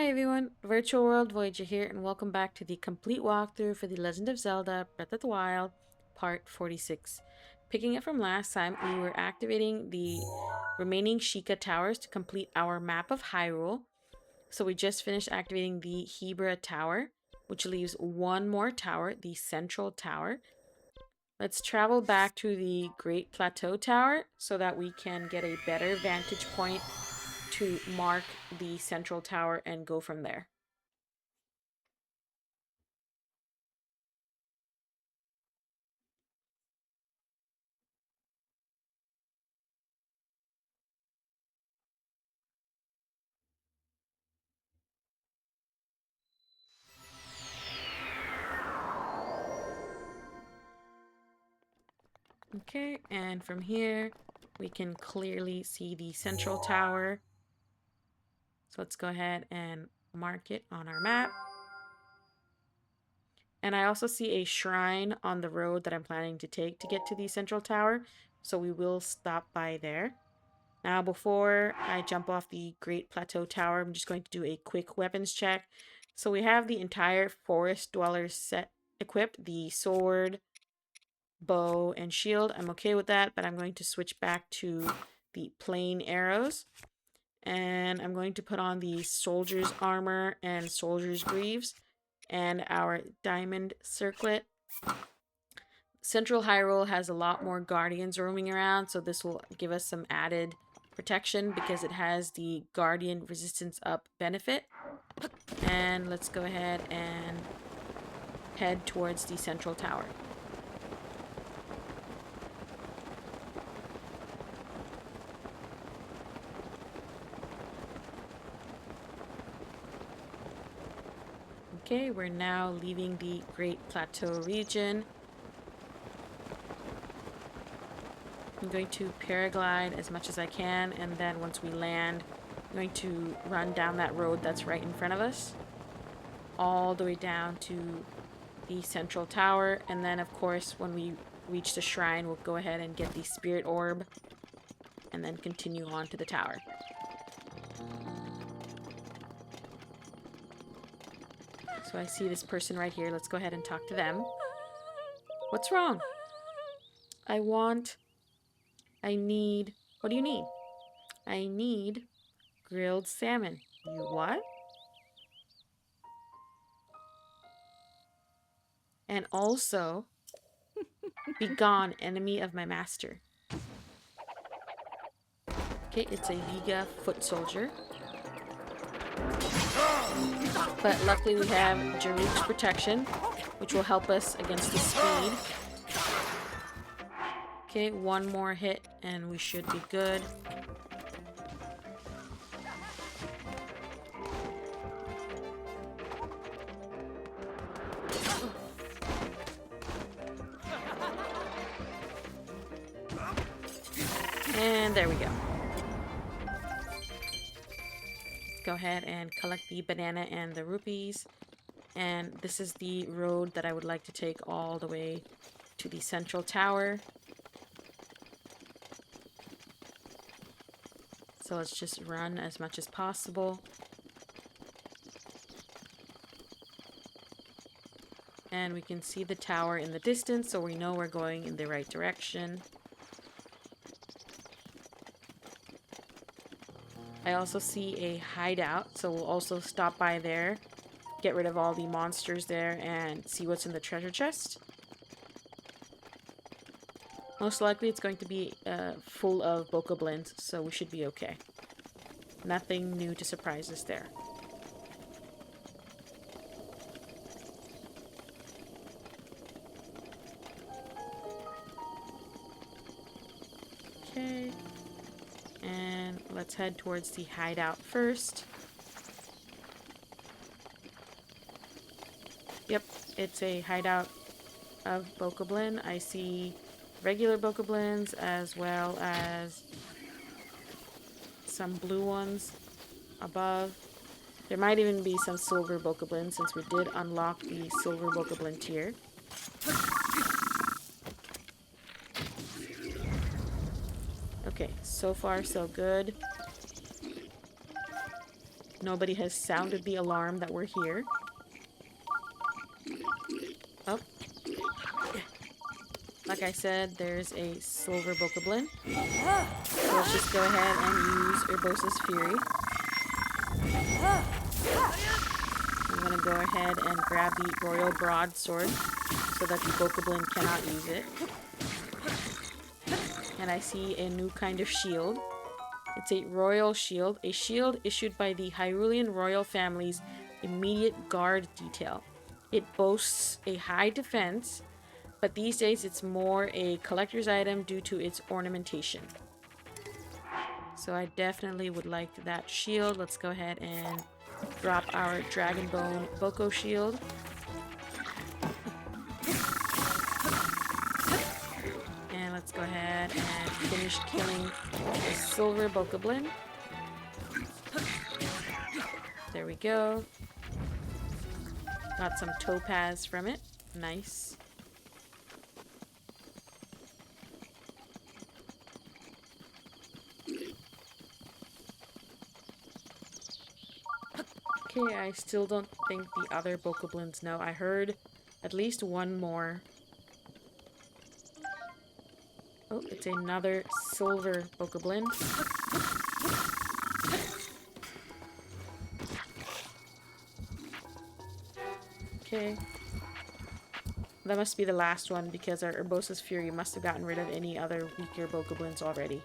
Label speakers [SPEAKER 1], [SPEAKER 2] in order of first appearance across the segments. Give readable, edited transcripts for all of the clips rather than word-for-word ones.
[SPEAKER 1] Hi everyone, Virtual World Voyager here, and welcome back to the complete walkthrough for The Legend of Zelda Breath of the Wild, Part 46. Picking up from last time, we were activating the remaining Sheikah Towers to complete our map of Hyrule. So we just finished activating the Hebra Tower, which leaves one more tower, the Central Tower. Let's travel back to the Great Plateau Tower so that we can get a better vantage point to mark the Central Tower and go from there. Okay, and from here we can clearly see the Central Tower. So let's go ahead and mark it on our map. And I also see a shrine on the road that I'm planning to take to get to the Central Tower. So we will stop by there. Now, before I jump off the Great Plateau Tower, I'm just going to do a quick weapons check. So we have the entire Forest Dwellers set equipped. The sword, bow, and shield. I'm okay with that, but I'm going to switch back to the plain arrows. And I'm going to put on the soldier's armor and soldier's greaves and our diamond circlet. Central Hyrule has a lot more guardians roaming around, so this will give us some added protection because it has the guardian resistance up benefit. And let's go ahead and head towards the Central Tower. Okay, we're now leaving the Great Plateau region. I'm going to paraglide as much as I can, and then once we land, I'm going to run down that road that's right in front of us, all the way down to the Central Tower, and then of course when we reach the shrine, we'll go ahead and get the Spirit Orb, and then continue on to the tower. So I see this person right here. Let's go ahead and talk to them. What's wrong? What do you need? I need grilled salmon. You what? And also, be gone, enemy of my master. Okay, it's a Yiga foot soldier. But luckily we have Jaruk's protection, which will help us against the speed. Okay, one more hit and we should be good. And there we go. Go ahead and collect the banana and the rupees. And this is the road that I would like to take all the way to the Central Tower. So let's just run as much as possible. And we can see the tower in the distance, so we know we're going in the right direction. I also see a hideout, so we'll also stop by there, get rid of all the monsters there, and see what's in the treasure chest. Most likely it's going to be full of bokoblins, so we should be okay. Nothing new to surprise us there. Okay. And let's head towards the hideout first. Yep, it's a hideout of bokoblin. I see regular bokoblins as well as some blue ones above. There might even be some silver bokoblins since we did unlock the silver bokoblin tier. Okay, so far so good. nobody has sounded the alarm that we're here. Oh. Like I said, there's a silver bokoblin. So let's just go ahead and use Urbosa's Fury. I'm gonna go ahead and grab the Royal Broadsword so that the bokoblin cannot use it. And I see a new kind of shield. It's a royal shield, a shield issued by the Hyrulean royal family's immediate guard detail. It boasts a high defense, but these days it's more a collector's item due to its ornamentation. So I definitely would like that shield. Let's go ahead and drop our Dragonbone Boko shield. And let's go ahead and finish killing the silver bokoblin. There we go. Got some topaz from it. Nice. Okay, I still don't think the other bokoblins know. I heard at least one more. Oh, it's another silver bokoblin. Okay. That must be the last one because our Urbosa's Fury must have gotten rid of any other weaker bokoblins already.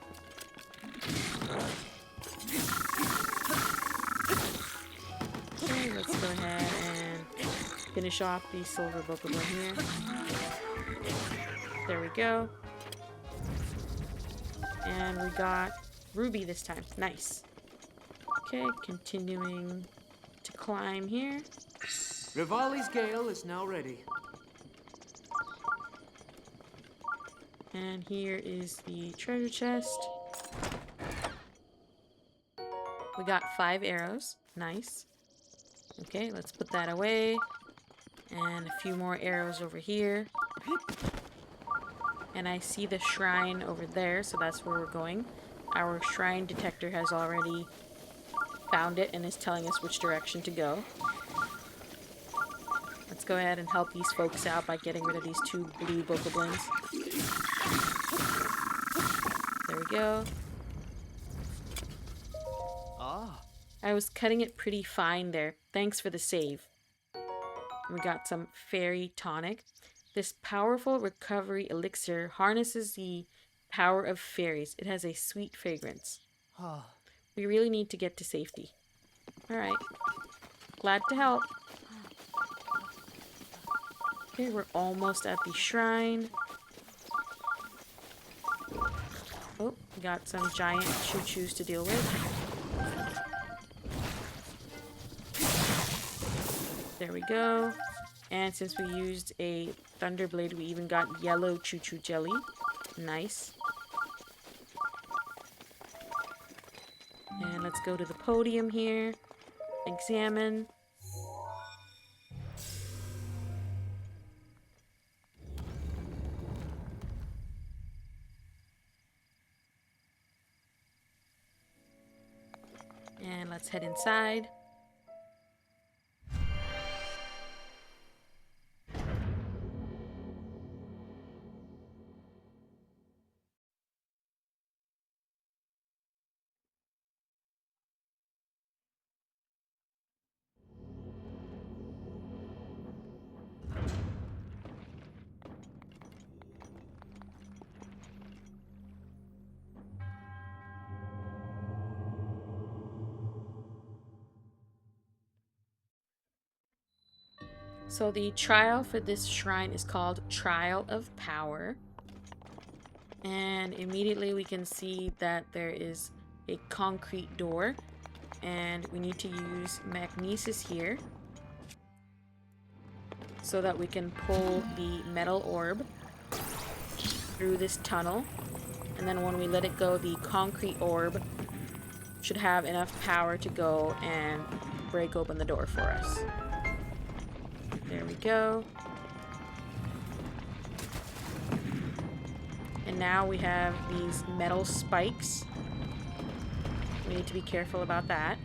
[SPEAKER 1] Okay, let's go ahead and finish off the silver bokoblin here. There we go. And we got Ruby this time. Nice. Okay, continuing to climb here.
[SPEAKER 2] Rivali's Gale is now ready.
[SPEAKER 1] And here is the treasure chest. We got 5 arrows. Nice. Okay, let's put that away. And a few more arrows over here. And I see the shrine over there, so that's where we're going. Our shrine detector has already found it and is telling us which direction to go. Let's go ahead and help these folks out by getting rid of these 2 blue bokoblins. There we go. I was cutting it pretty fine there. Thanks for the save. We got some fairy tonic. This powerful recovery elixir harnesses the power of fairies. It has a sweet fragrance. We really need to get to safety. Alright. Glad to help. Okay, we're almost at the shrine. Oh, we got some giant choo-choos to deal with. There we go. And since we used a Thunderblade, we even got yellow choo-choo jelly. Nice. And let's go to the podium here. Examine. And let's head inside. So the trial for this shrine is called Trial of Power. And immediately we can see that there is a concrete door. And we need to use magnesis here so that we can pull the metal orb through this tunnel. And then when we let it go, the concrete orb should have enough power to go and break open the door for us. There we go. And now we have these metal spikes. We need to be careful about that.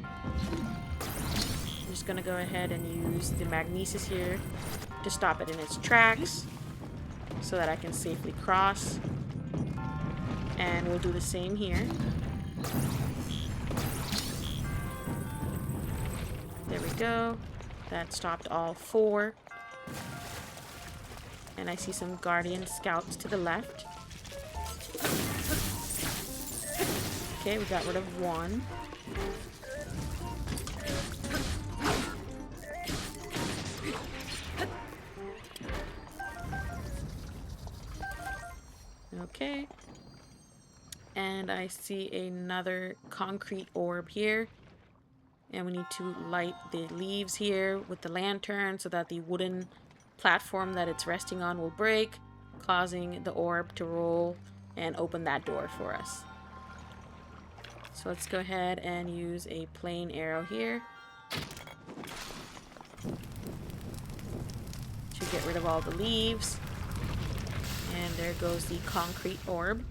[SPEAKER 1] just gonna go ahead and use the magnesis here to stop it in its tracks so that I can safely cross. And we'll do the same here. There we go. That stopped all 4. And I see some Guardian Scouts to the left. Okay, we got rid of 1. Okay. And I see another concrete orb here. And we need to light the leaves here with the lantern so that the wooden platform that it's resting on will break, causing the orb to roll and open that door for us. So let's go ahead and use a plain arrow here to get rid of all the leaves. And there goes the concrete orb,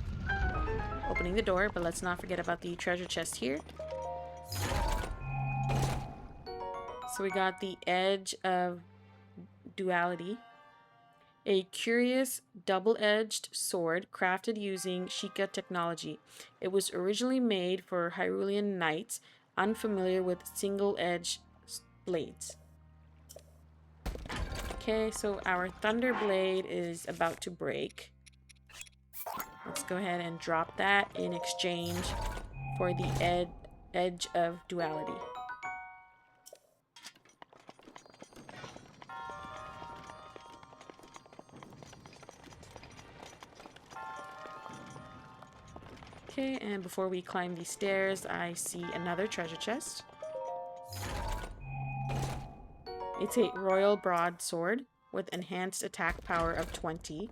[SPEAKER 1] opening the door, but let's not forget about the treasure chest here. So we got the Edge of Duality, a curious double-edged sword crafted using Sheikah technology. It was originally made for Hyrulean knights unfamiliar with single-edged blades. Okay, so our Thunder Blade is about to break. Let's go ahead and drop that in exchange for the Edge of Duality. Okay, and before we climb these stairs, I see another treasure chest. It's a royal broadsword with enhanced attack power of 20.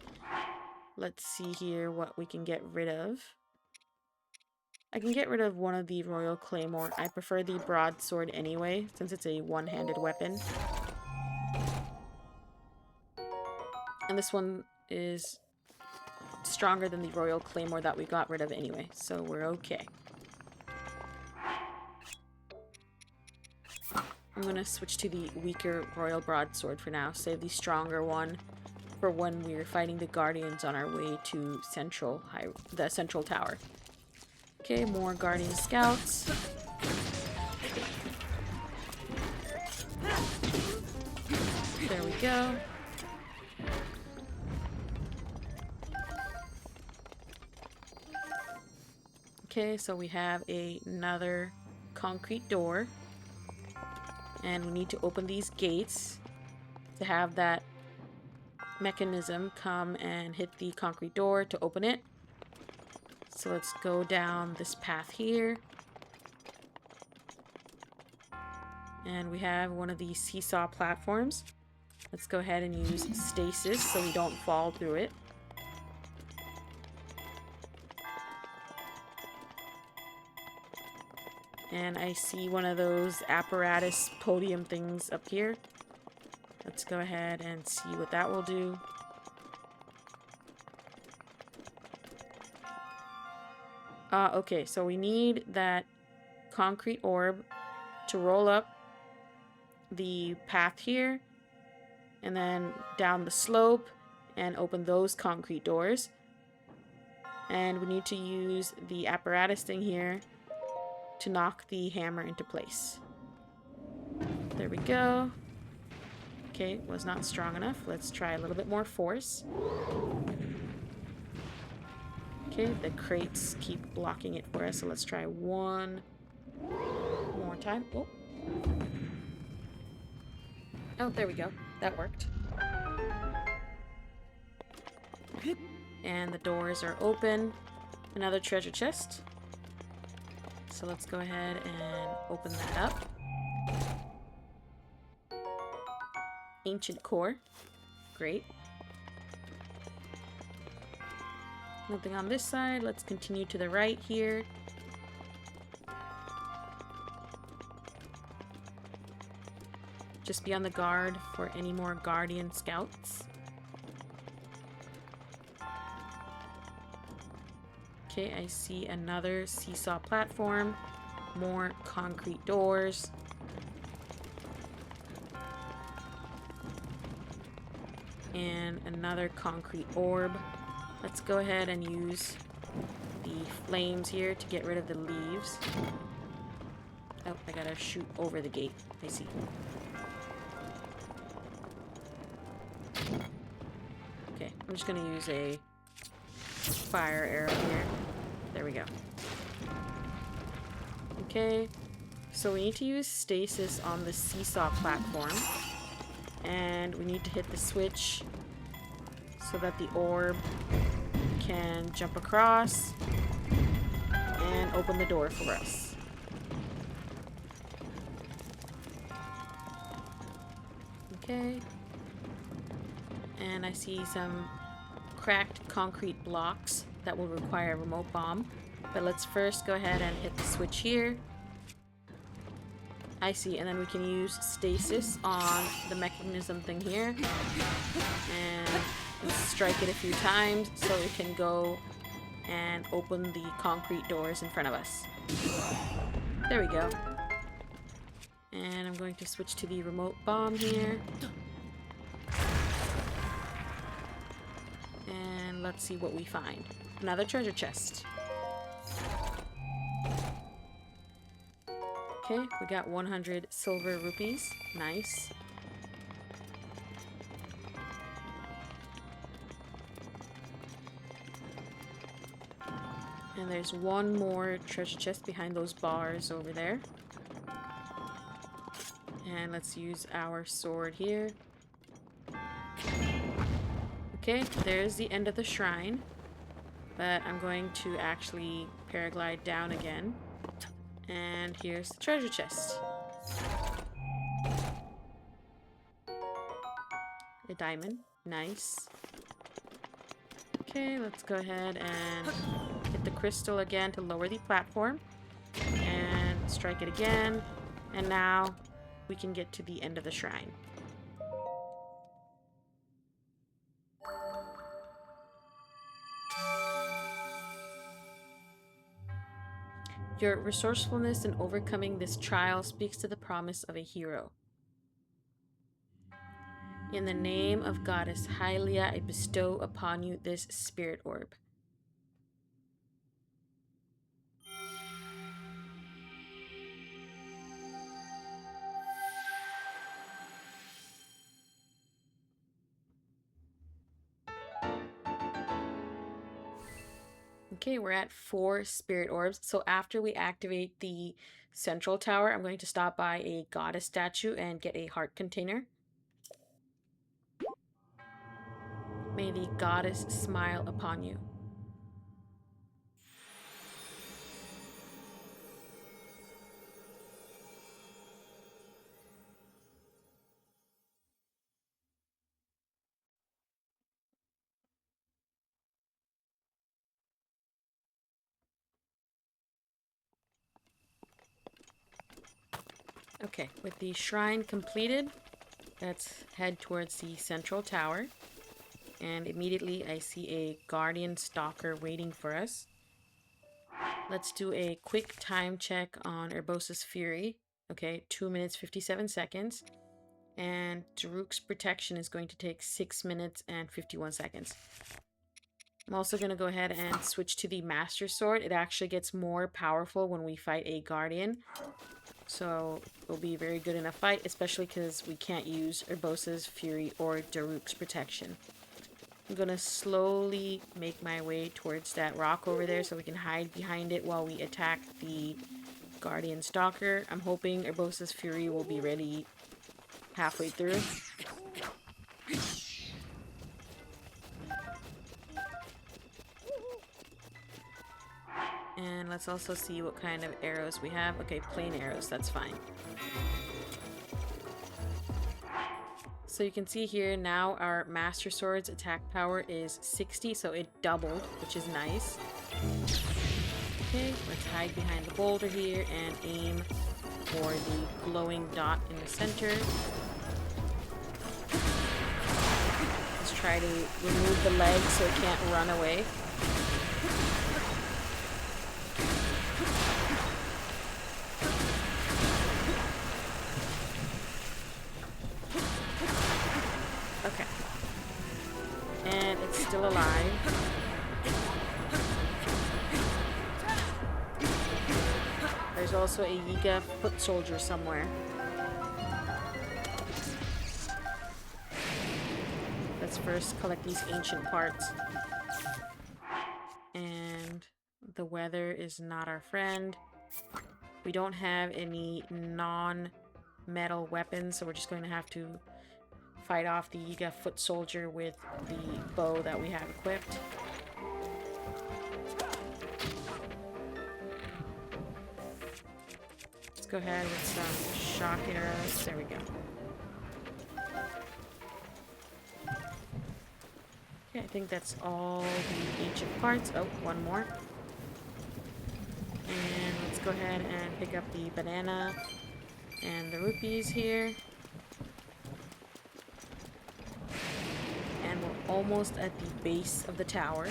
[SPEAKER 1] Let's see here what we can get rid of. I can get rid of one of the royal claymore. I prefer the broadsword anyway, since it's a one-handed weapon. And this one is stronger than the royal claymore that we got rid of anyway, so we're okay. I'm gonna switch to the weaker royal broadsword for now. Save the stronger one for when we're fighting the guardians on our way to the central tower. Okay, more guardian scouts. There we go. Okay, so we have another concrete door. And we need to open these gates to have that mechanism come and hit the concrete door to open it. So let's go down this path here. And we have one of these seesaw platforms. Let's go ahead and use stasis so we don't fall through it. And I see one of those apparatus podium things up here. Let's go ahead and see what that will do. Okay, so we need that concrete orb to roll up the path here and then down the slope and open those concrete doors. And we need to use the apparatus thing here to knock the hammer into place. There we go. Okay, was not strong enough. Let's try a little bit more force. Okay, the crates keep blocking it for us, so let's try one more time. Oh, there we go. That worked. And the doors are open. Another treasure chest. So let's go ahead and open that up. Ancient core. Great. Nothing on this side. Let's continue to the right here. Just be on the guard for any more guardian scouts. Okay, I see another seesaw platform. More concrete doors. And another concrete orb. Let's go ahead and use the flames here to get rid of the leaves. Oh, I gotta shoot over the gate. I see. Okay, I'm just gonna use a fire arrow here. There we go. Okay, so we need to use stasis on the seesaw platform. And we need to hit the switch so that the orb can jump across and open the door for us. Okay. And I see some cracked concrete blocks that will require a remote bomb. But let's first go ahead and hit the switch here. I see, and then we can use stasis on the mechanism thing here. And strike it a few times so it can go and open the concrete doors in front of us. There we go. And I'm going to switch to the remote bomb here. And let's see what we find. Another treasure chest. Okay, we got 100 silver rupees. Nice. And there's one more treasure chest behind those bars over there. And let's use our sword here. Okay, there's the end of the shrine. But I'm going to actually paraglide down again. And here's the treasure chest. A diamond. Nice. Okay, let's go ahead and hit the crystal again to lower the platform. And strike it again. And now we can get to the end of the shrine. Your resourcefulness in overcoming this trial speaks to the promise of a hero. In the name of Goddess Hylia, I bestow upon you this spirit orb. Okay, we're at 4 spirit orbs. So after we activate the central tower, I'm going to stop by a goddess statue and get a heart container. May the goddess smile upon you. Okay, with the shrine completed, let's head towards the central tower. And immediately I see a guardian stalker waiting for us. Let's do a quick time check on Urbosa's Fury. Okay, 2 minutes 57 seconds. And Daruk's protection is going to take 6 minutes and 51 seconds. I'm also going to go ahead and switch to the Master Sword. It actually gets more powerful when we fight a guardian. So it'll be very good in a fight, especially because we can't use Urbosa's Fury or Daruk's protection. I'm gonna slowly make my way towards that rock over there so we can hide behind it while we attack the Guardian Stalker. I'm hoping Urbosa's Fury will be ready halfway through. And let's also see what kind of arrows we have. Okay, plain arrows, that's fine. So you can see here now our Master Sword's attack power is 60, so it doubled, which is nice. Okay, let's hide behind the boulder here and aim for the glowing dot in the center. Let's try to remove the leg so it can't run away. still alive. There's also a Yiga foot soldier somewhere. Let's first collect these ancient parts. And the weather is not our friend. We don't have any non-metal weapons, so we're just going to have to fight off the Yiga foot soldier with the bow that we have equipped. Let's go ahead with some shock arrows. There we go. Okay, I think that's all the ancient parts. Oh, one more. And let's go ahead and pick up the banana and the rupees here. And we're almost at the base of the tower.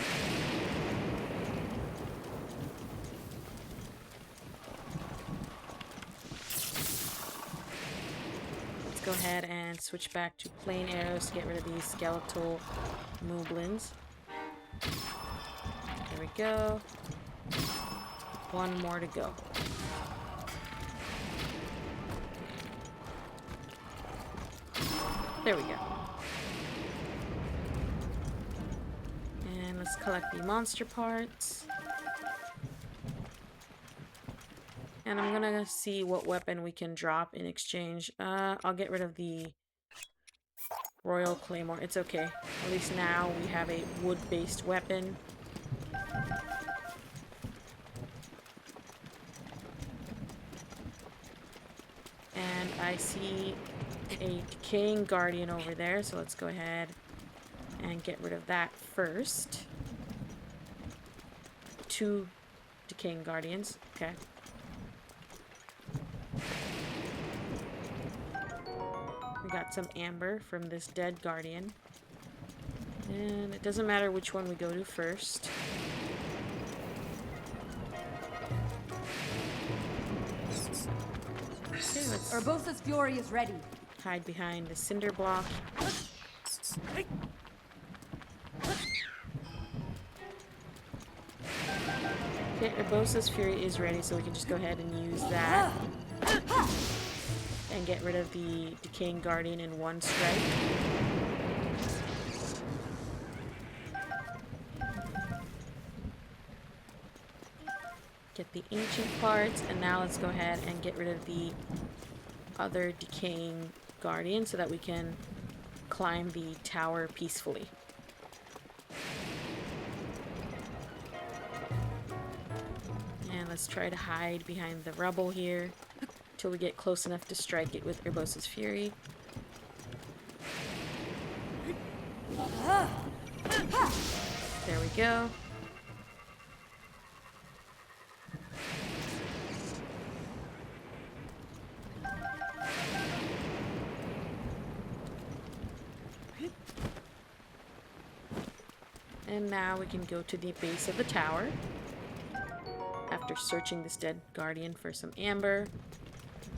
[SPEAKER 1] Let's go ahead and switch back to plain arrows to get rid of these skeletal moblins. There we go. One more to go. There we go. And let's collect the monster parts. And I'm gonna see what weapon we can drop in exchange. I'll get rid of the Royal Claymore. It's okay. At least now we have a wood-based weapon. And I see a Decaying Guardian over there, so let's go ahead and get rid of that first. 2 Decaying Guardians. Okay. We got some amber from this dead guardian. And it doesn't matter which one we go to first. Okay, let's
[SPEAKER 3] Urbosa's fury is ready.
[SPEAKER 1] hide behind the cinder block. Okay, Urbosa's fury is ready, so we can just go ahead and use that. And get rid of the Decaying Guardian in one strike. Get the ancient parts, and now let's go ahead and get rid of the other Decaying Guardian so that we can climb the tower peacefully. And let's try to hide behind the rubble here till we get close enough to strike it with Urbosa's Fury. There we go. And now we can go to the base of the tower after searching this dead guardian for some amber.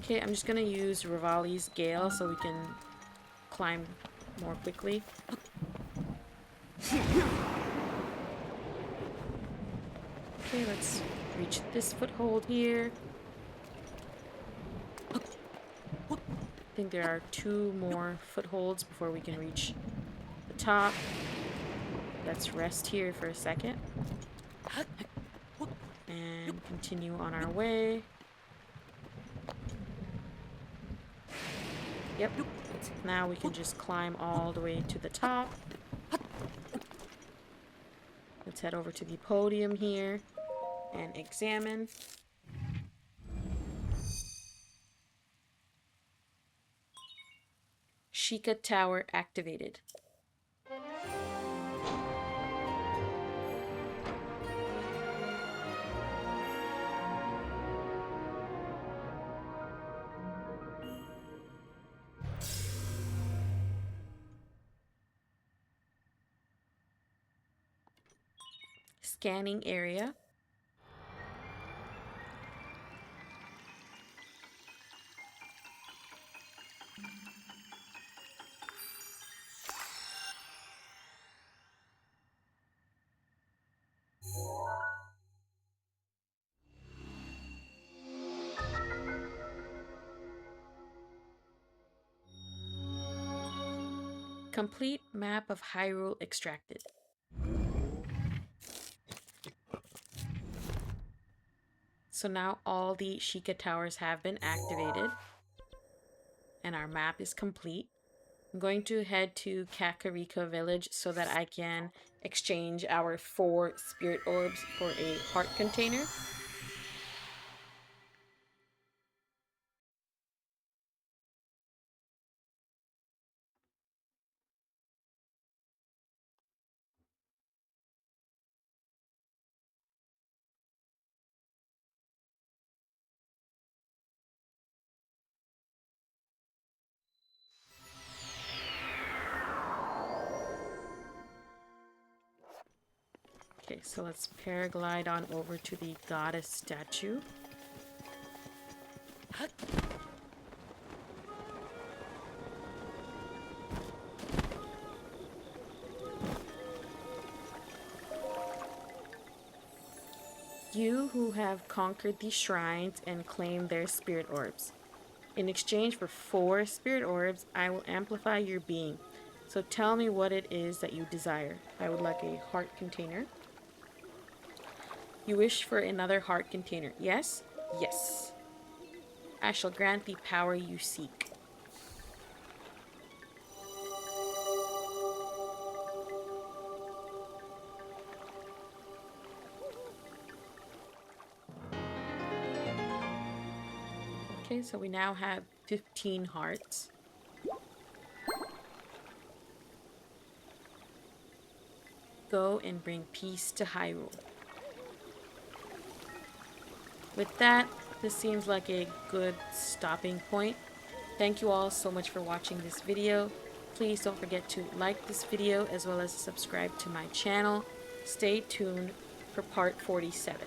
[SPEAKER 1] Okay, I'm just gonna use Rivali's Gale so we can climb more quickly. Okay, let's reach this foothold here. I think there are 2 more footholds before we can reach the top. Let's rest here for a second. And continue on our way. Yep. Now we can just climb all the way to the top. Let's head over to the podium here and examine. Sheikah Tower activated. Scanning area. Complete map of Hyrule extracted. So now all the Sheikah Towers have been activated. And our map is complete. I'm going to head to Kakariko village so that I can exchange our 4 spirit orbs for a heart container. Okay, so let's paraglide on over to the goddess statue. You who have conquered these shrines and claimed their spirit orbs. In exchange for 4 spirit orbs, I will amplify your being. So tell me what it is that you desire. I would like a heart container. You wish for another heart container. Yes? Yes. I shall grant the power you seek. Okay, so we now have 15 hearts. Go and bring peace to Hyrule. With that, this seems like a good stopping point. Thank you all so much for watching this video. Please don't forget to like this video as well as subscribe to my channel. Stay tuned for part 47.